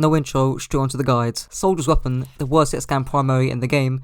No intro, straight onto the guides. Soldier's weapon, the worst hit scan primary in the game,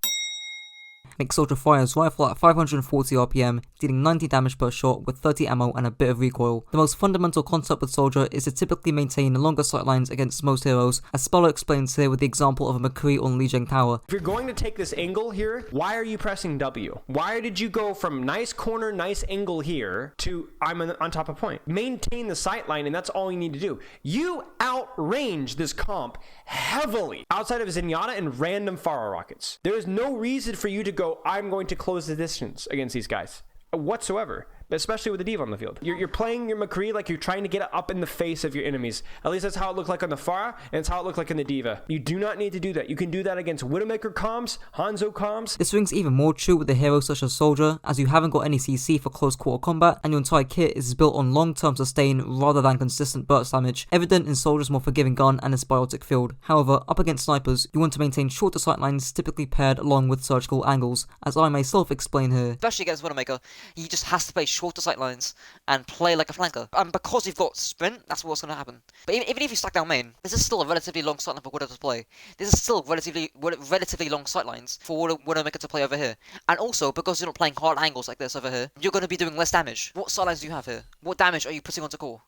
makes Soldier fire his rifle at 540 RPM, dealing 90 damage per shot with 30 ammo and a bit of recoil. The most fundamental concept with Soldier is to typically maintain longer sightlines against most heroes, as Spello explains here with the example of a McCree on Lijiang Tower. If you're going to take this angle here, why are you pressing W? Why did you go from nice corner, nice angle here to I'm on top of point? Maintain the sightline, and that's all you need to do. You outrange this comp heavily outside of Zenyatta and random Pharah rockets. There is no reason for you to go, I'm going to close the distance against these guys whatsoever, especially with the diva on the field. You're playing your McCree like you're trying to get up in the face of your enemies. At least that's how it looked like on the Pharah, and it's how it looked like in the diva. You do not need to do that. You can do that against Widowmaker comms, Hanzo comms. This rings even more true with a hero such as Soldier, as you haven't got any CC for close quarter combat, and your entire kit is built on long-term sustain rather than consistent burst damage, evident in Soldier's more forgiving gun and its biotic field. However, up against snipers, you want to maintain shorter sightlines, typically paired along with surgical angles, as I myself explain here. Especially against Widowmaker, he just has to play shorter sightlines and play like a flanker. And because you've got sprint, that's what's going to happen. But even if you stack down main, this is still a relatively long sightline for Widow to play. This is still relatively long sightlines for Widowmaker to play over here. And also, because you're not playing hard angles like this over here, you're going to be doing less damage. What sightlines do you have here? What damage are you putting onto core?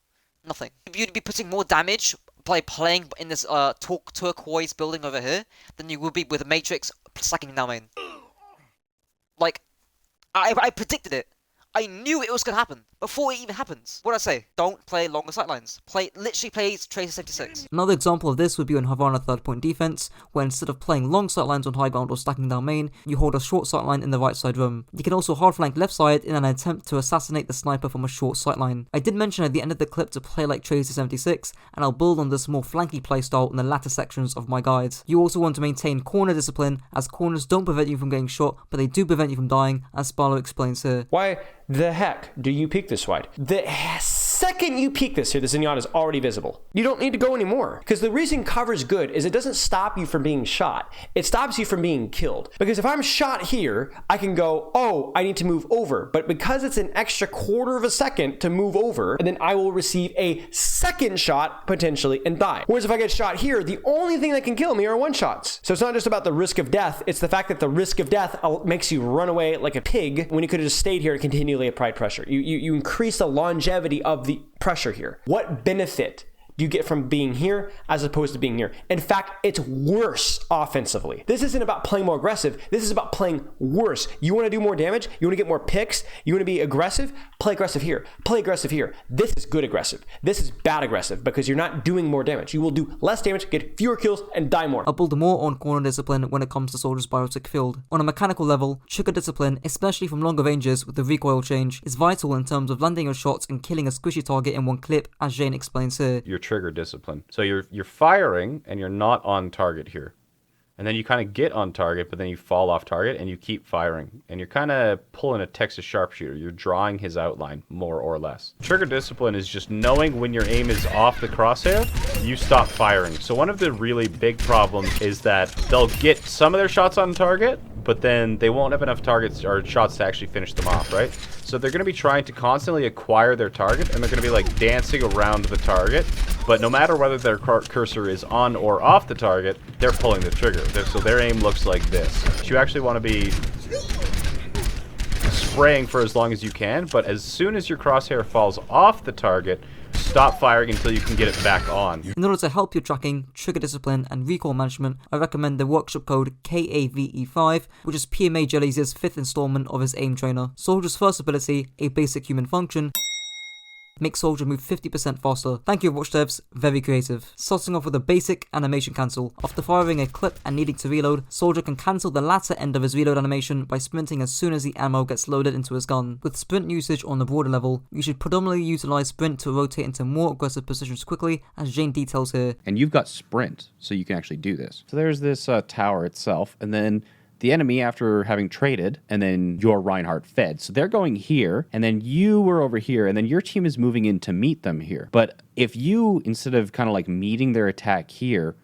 Nothing. You'd be putting more damage by playing in this turquoise building over here than you would be with a Matrix stacking down main. Like, I predicted it. I knew it was going to happen before it even happens. What did I say? Don't play longer sightlines. Literally play Tracer 76. Another example of this would be on Havana third point defense, where instead of playing long sightlines on high ground or stacking down main, you hold a short sightline in the right side room. You can also hard flank left side in an attempt to assassinate the sniper from a short sightline. I did mention at the end of the clip to play like Tracer 76, and I'll build on this more flanky playstyle in the latter sections of my guides. You also want to maintain corner discipline, as corners don't prevent you from getting shot, but they do prevent you from dying, as Sparlow explains here. Why the heck do you peek this wide? The second you peek this here, the Zenyatta is already visible. You don't need to go anymore. Because the reason cover's good is it doesn't stop you from being shot. It stops you from being killed. Because if I'm shot here, I can go, oh, I need to move over. But because it's an extra quarter of a second to move over, and then I will receive a second shot, potentially, and die. Whereas if I get shot here, the only thing that can kill me are one-shots. So it's not just about the risk of death, it's the fact that the risk of death makes you run away like a pig when you could have just stayed here and continually applied pressure. You increase the longevity of the pressure here. What benefit do you get from being here as opposed to being here? In fact, it's worse offensively. This isn't about playing more aggressive. This is about playing worse. You want to do more damage? You want to get more picks? You want to be aggressive? Play aggressive here. Play aggressive here. This is good aggressive. This is bad aggressive because you're not doing more damage. You will do less damage, get fewer kills, and die more. I'll build more on corner discipline when it comes to Soldier's biotic field. On a mechanical level, trigger discipline, especially from longer ranges with the recoil change, is vital in terms of landing your shots and killing a squishy target in one clip, as Jane explains here. Your trigger discipline. So you're firing and you're not on target here. And then you kind of get on target, but then you fall off target and you keep firing. And you're kind of pulling a Texas sharpshooter. You're drawing his outline, more or less. Trigger discipline is just knowing when your aim is off the crosshair, you stop firing. So one of the really big problems is that they'll get some of their shots on target, but then they won't have enough targets or shots to actually finish them off, right? So they're going to be trying to constantly acquire their target, and they're going to be like dancing around the target, but no matter whether their cursor is on or off the target, they're pulling the trigger. So their aim looks like this. You actually want to be spraying for as long as you can, but as soon as your crosshair falls off the target, stop firing until you can get it back on. In order to help your tracking, trigger discipline, and recoil management, I recommend the workshop code KAVE5, which is PMA Jelly's 5th installment of his aim trainer. Soldier's first ability, a basic human function, makes Soldier move 50% faster. Thank you, Overwatch devs, very creative. Starting off with a basic animation cancel. After firing a clip and needing to reload, Soldier can cancel the latter end of his reload animation by sprinting as soon as the ammo gets loaded into his gun. With sprint usage on the broader level, you should predominantly utilize sprint to rotate into more aggressive positions quickly, as Jane details here. And you've got sprint, so you can actually do this. So there's this tower itself, and then the enemy, after having traded, and then your Reinhardt fed. So they're going here, and then you were over here, and then your team is moving in to meet them here. But if you, instead of kind of like meeting their attack here,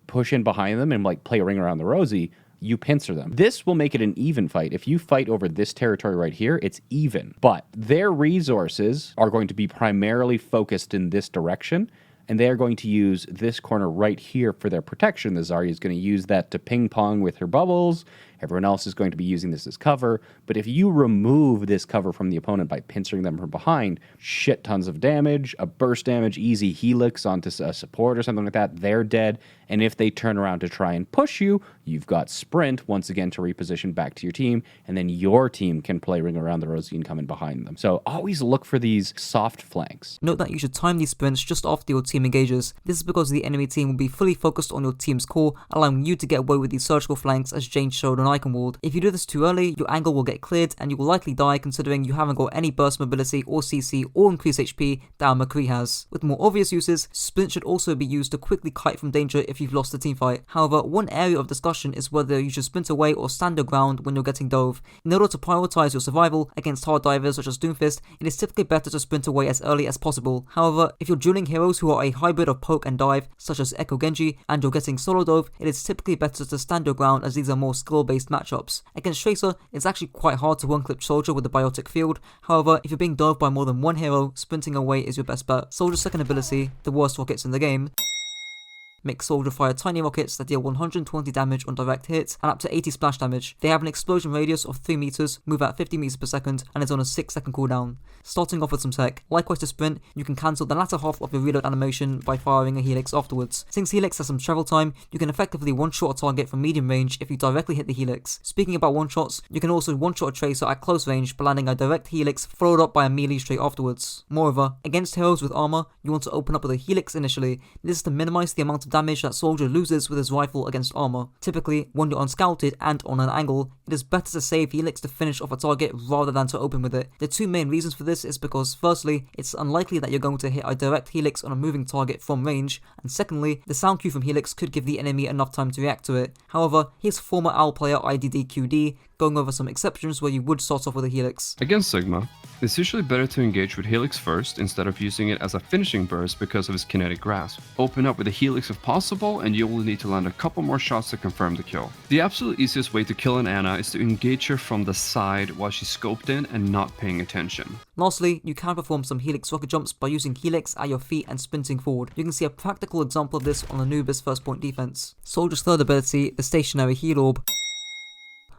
push in behind them and like play a ring around the rosy, you pincer them. This will make it an even fight. If you fight over this territory right here, it's even. But their resources are going to be primarily focused in this direction, and they're going to use this corner right here for their protection. The Zarya is going to use that to ping pong with her bubbles. Everyone else is going to be using this as cover. But if you remove this cover from the opponent by pincering them from behind, shit tons of damage, a burst damage, easy Helix onto a support or something like that, they're dead. And if they turn around to try and push you, you've got sprint once again to reposition back to your team, and then your team can play ring around the rosy and come in behind them. So always look for these soft flanks. Note that you should time these sprints just after your team engages. This is because the enemy team will be fully focused on your team's core, allowing you to get away with these surgical flanks as Jane showed on Icon Ward. If you do this too early, your angle will get cleared and you will likely die, considering you haven't got any burst mobility or CC or increased HP that our McCree has. With more obvious uses, sprint should also be used to quickly kite from danger if you've lost the teamfight. However, one area of discussion is whether you should sprint away or stand your ground when you're getting dove. In order to prioritize your survival against hard divers such as Doomfist, it is typically better to sprint away as early as possible. However, if you're dueling heroes who are a hybrid of poke and dive, such as Echo Genji, and you're getting solo dove, it is typically better to stand your ground, as these are more skill-based matchups. Against Tracer, it's actually quite hard to one-clip Soldier with the Biotic field. However, if you're being dove by more than one hero, sprinting away is your best bet. Soldier's second ability, the worst rockets in the game, makes Soldier fire tiny rockets that deal 120 damage on direct hits and up to 80 splash damage. They have an explosion radius of 3 meters, move at 50 meters per second, and is on a 6-second cooldown. Starting off with some tech. Likewise to sprint, you can cancel the latter half of your reload animation by firing a Helix afterwards. Since Helix has some travel time, you can effectively one-shot a target from medium range if you directly hit the Helix. Speaking about one-shots, you can also one-shot a Tracer at close range by landing a direct Helix followed up by a melee straight afterwards. Moreover, against heroes with armor, you want to open up with a Helix initially. This is to minimize the amount of damage that Soldier loses with his rifle against armor. Typically, when you're unscouted and on an angle, it is better to save Helix to finish off a target rather than to open with it. The two main reasons for this is because firstly, it's unlikely that you're going to hit a direct Helix on a moving target from range, and secondly, the sound cue from Helix could give the enemy enough time to react to it. However, here's former OWL player IDDQD going over some exceptions where you would start off with a Helix. Against Sigma, it's usually better to engage with Helix first instead of using it as a finishing burst because of its kinetic grasp. Open up with a Helix if possible, and you will need to land a couple more shots to confirm the kill. The absolute easiest way to kill an Ana is to engage her from the side while she's scoped in and not paying attention. Lastly, you can perform some Helix rocket jumps by using Helix at your feet and sprinting forward. You can see a practical example of this on Anubis first point defense. Soldier's third ability, the stationary heal orb,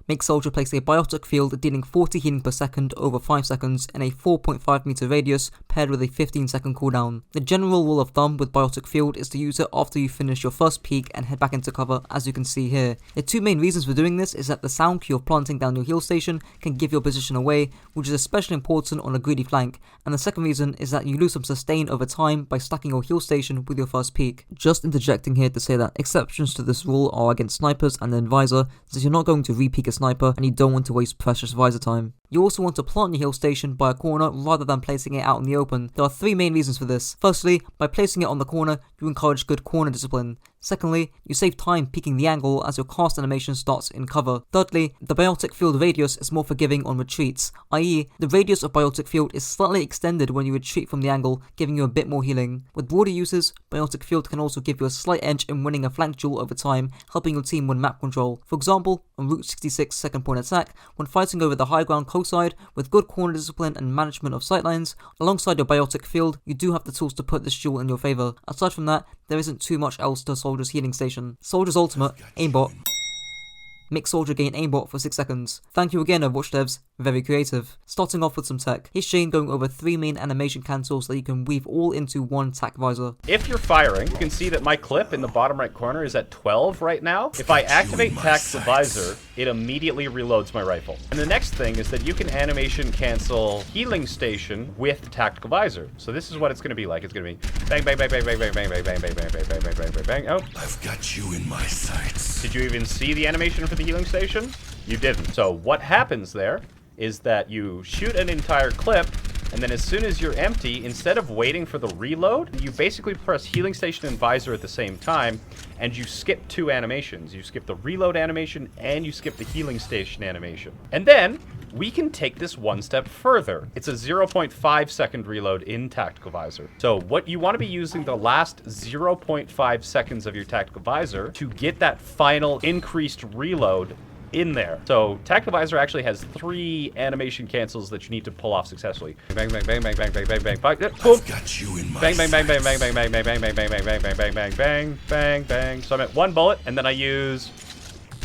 makes Soldier place a Biotic field dealing 40 healing per second over 5 seconds in a 4.5 meter radius paired with a 15-second cooldown. The general rule of thumb with Biotic field is to use it after you finish your first peak and head back into cover, as you can see here. The two main reasons for doing this is that the sound cue of planting down your heal station can give your position away, which is especially important on a greedy flank, and the second reason is that you lose some sustain over time by stacking your heal station with your first peak. Just interjecting here to say that exceptions to this rule are against snipers and then Visor, since you're not going to re-peak a sniper and you don't want to waste precious Visor time. You also want to plant your heal station by a corner rather than placing it out in the open. There are three main reasons for this. Firstly, by placing it on the corner, you encourage good corner discipline. Secondly, you save time peeking the angle as your cast animation starts in cover. Thirdly, the Biotic field radius is more forgiving on retreats, i.e. the radius of Biotic field is slightly extended when you retreat from the angle, giving you a bit more healing. With broader uses, Biotic field can also give you a slight edge in winning a flank duel over time, helping your team win map control. For example, on Route 66 second point attack, when fighting over the high ground coast side, with good corner discipline and management of sightlines, alongside your Biotic field, you do have the tools to put this duel in your favour. Aside from that, there isn't too much else to Soldier's healing station. Soldier's ultimate, aimbot, makes Soldier gain aimbot for 6 seconds. Thank you again, Overwatch devs, very creative. Starting off with some tech, here's Shane going over 3 main animation cancels that you can weave all into one tac visor. If you're firing, you can see that my clip in the bottom right corner is at 12 right now. If I activate tactical visor, it immediately reloads my rifle. And the next thing is that you can animation cancel healing station with tactical visor. So this is what it's going to be like. It's going to be bang, bang, bang, bang, bang, bang, bang, bang, bang, bang, bang, bang, bang, bang, bang, bang, bang. Oh, I've got you in my sights. did you even see the animation for the healing station? You didn't. So what happens there is that you shoot an entire clip, and then as soon as you're empty, instead of waiting for the reload, you basically press healing station and visor at the same time, and you skip 2 animations. You skip the reload animation, and you skip the healing station animation. And then, we can take this one step further. It's a 0.5 second reload in tactical visor. So what you want to be using the last 0.5 seconds of your tactical visor to get that final increased reload in there. So Tactical Visor actually has 3 animation cancels that you need to pull off successfully. Bang, bang, bang, bang, bang, bang, bang, bang, bang, boom. I've got you in my Bang, bang, bang, bang, bang, bang, bang, bang, bang, bang, bang, bang, bang, bang, bang, bang, bang, bang, bang. So I'm at 1 bullet, and then I use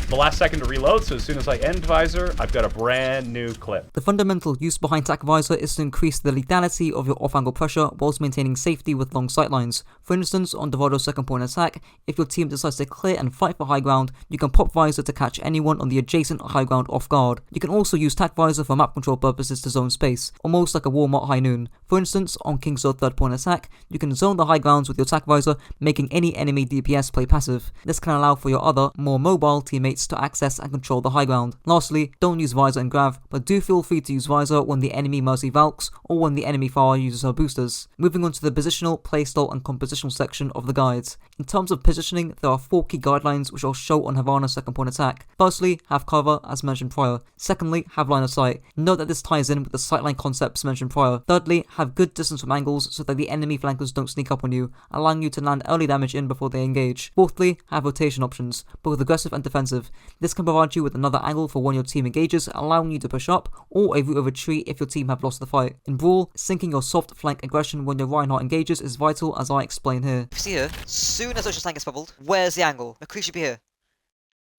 the last second to reload, so as soon as I end Visor, I've got a brand new clip. The fundamental use behind Tac Visor is to increase the lethality of your off-angle pressure whilst maintaining safety with long sightlines. For instance, on Divado's second point attack, if your team decides to clear and fight for high ground, you can pop Visor to catch anyone on the adjacent high ground off guard. You can also use Tac Visor for map control purposes to zone space, almost like a Walmart high noon. For instance, on King's Road third point attack, you can zone the high grounds with your Tac Visor, making any enemy DPS play passive. This can allow for your other, more mobile teammates to access and control the high ground. Lastly, don't use Visor and Grav, but do feel free to use Visor when the enemy Mercy Valks or when the enemy Pharah uses her boosters. Moving on to the positional, playstyle and compositional section of the guides. In terms of positioning, there are 4 key guidelines which I'll show on Havana's second point attack. Firstly, have cover as mentioned prior. Secondly, have line of sight. Note that this ties in with the sightline concepts mentioned prior. Thirdly, have good distance from angles so that the enemy flankers don't sneak up on you, allowing you to land early damage in before they engage. Fourthly, have rotation options, both aggressive and defensive. This can provide you with another angle for when your team engages, allowing you to push up, or a route of retreat if your team have lost the fight. In Brawl, syncing your soft flank aggression when your Reinhardt engages is vital, as I explain here. You see here, soon as Ocean Tank is bubbled, where's the angle? McCree should be here.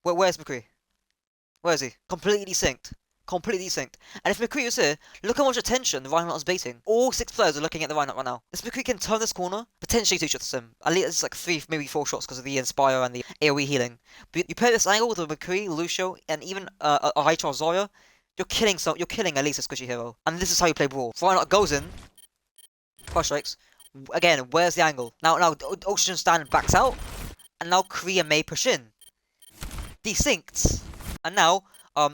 Where's McCree? Where is he? Completely synced. Completely synced. And if McCree was here, look how much attention the Reinhardt is baiting. All 6 players are looking at the Reinhardt right now. This McCree can turn this corner, potentially 2 shots to him. At least it's like 3, maybe 4 shots because of the Inspire and the AoE healing. But you play this angle with a McCree, Lucio, and even a high charge Zarya, you're killing at least a squishy hero. And this is how you play Brawl. Reinhardt goes in, crush strikes. Again, where's the angle? Now Ocean Stand backs out, and now Kree and Mei push in. Desynced. And now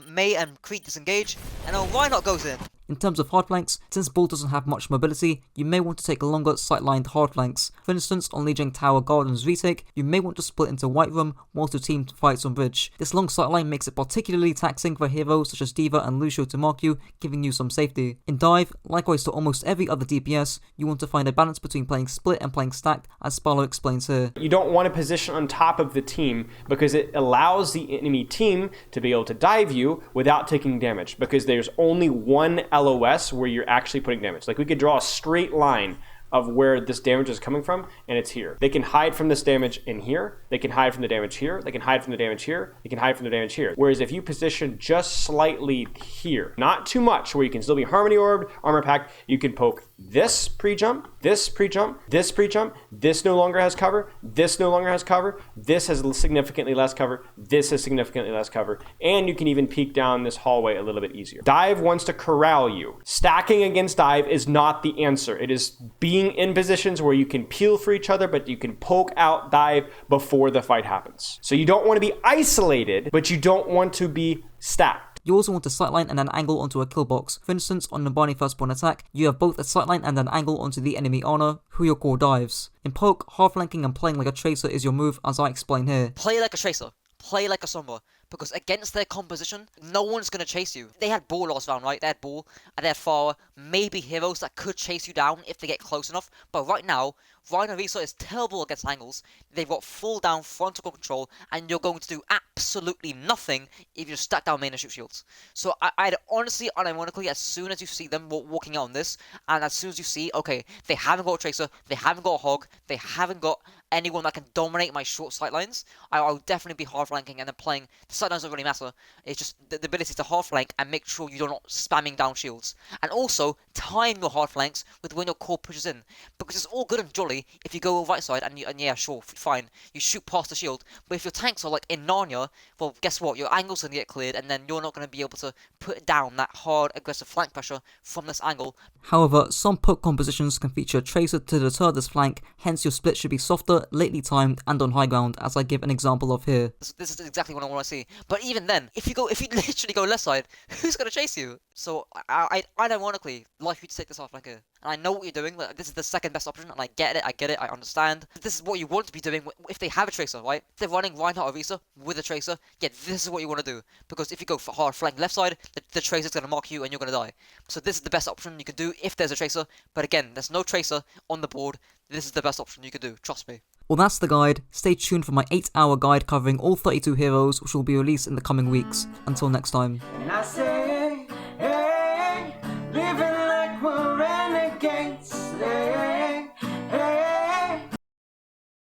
Mei and Kree disengage, and now Reinhardt goes in. In terms of hard flanks, since Brawl doesn't have much mobility, you may want to take longer sight-lined hard flanks. For instance, on Legion Tower Gardens retake, you may want to split into White Room whilst your team fights on Bridge. This long sightline makes it particularly taxing for heroes such as D.Va and Lucio to mark you, giving you some safety. In Dive, likewise to almost every other DPS, you want to find a balance between playing split and playing stacked, as Spallo explains here. You don't want to position on top of the team because it allows the enemy team to be able to dive you without taking damage, because there's only one LOS where you're actually putting damage. Like, we could draw a straight line of where this damage is coming from, and it's here. They can hide from this damage in here, they can hide from the damage here, they can hide from the damage here, they can hide from the damage here. Whereas if you position just slightly here, not too much, where you can still be Harmony Orbed, Armor Packed, you can poke this pre-jump, this pre-jump, this pre-jump, this no longer has cover, this no longer has cover, this has significantly less cover, this has significantly less cover, and you can even peek down this hallway a little bit easier. Dive wants to corral you. Stacking against Dive is not the answer. It is being in positions where you can peel for each other, but you can poke out Dive before the fight happens. So you don't want to be isolated, but you don't want to be stacked. You also want to sightline and an angle onto a Killbox. For instance, on Nabani first point attack, you have both a sightline and an angle onto the enemy Honor, who your core dives. In poke, half flanking and playing like a tracer is your move, as I explain here. Play like a tracer. Play like a Sombra. Because against their composition, no one's going to chase you. They had Brawl last round, right? They had Brawl and they had Pharah. Maybe heroes that could chase you down if they get close enough. But right now, Rhino Visor is terrible against angles. They've got full down frontal control, and you're going to do absolutely nothing if you stack down main and shoot shields. So I'd honestly, unironically, as soon as you see them walking out on this, and as soon as you see, okay, they haven't got a tracer, they haven't got a hog, they haven't got anyone that can dominate my short sight lines, I'll definitely be hard flanking, and then playing. The sight lines don't really matter. It's just the ability to hard flank and make sure you're not spamming down shields. And also, time your hard flanks with when your core pushes in. Because it's all good and jolly if you go right side and yeah, sure, fine, you shoot past the shield. But if your tanks are like in Narnia, well, guess what? Your angle's going to get cleared, and then you're not going to be able to put down that hard, aggressive flank pressure from this angle. However, some poke compositions can feature a tracer to deter this flank, hence your split should be softer, lately timed, and on high ground, as I give an example of here. This is exactly what I want to see. But even then, if you literally go left side, who's going to chase you? So I ironically like you to take this off like here. And I know what you're doing. Like, this is the second best option, and I get it, I understand. This is what you want to be doing if they have a tracer, right? If they're running Reinhardt or Visor with a tracer, yeah, this is what you want to do. Because if you go for hard flank left side, the tracer's going to mark you and you're going to die. So this is the best option you can do if there's a tracer. But again, there's no tracer on the board. This is the best option you can do, trust me. Well, that's the guide. Stay tuned for my 8-hour guide covering all 32 heroes, which will be released in the coming weeks. Until next time. And I said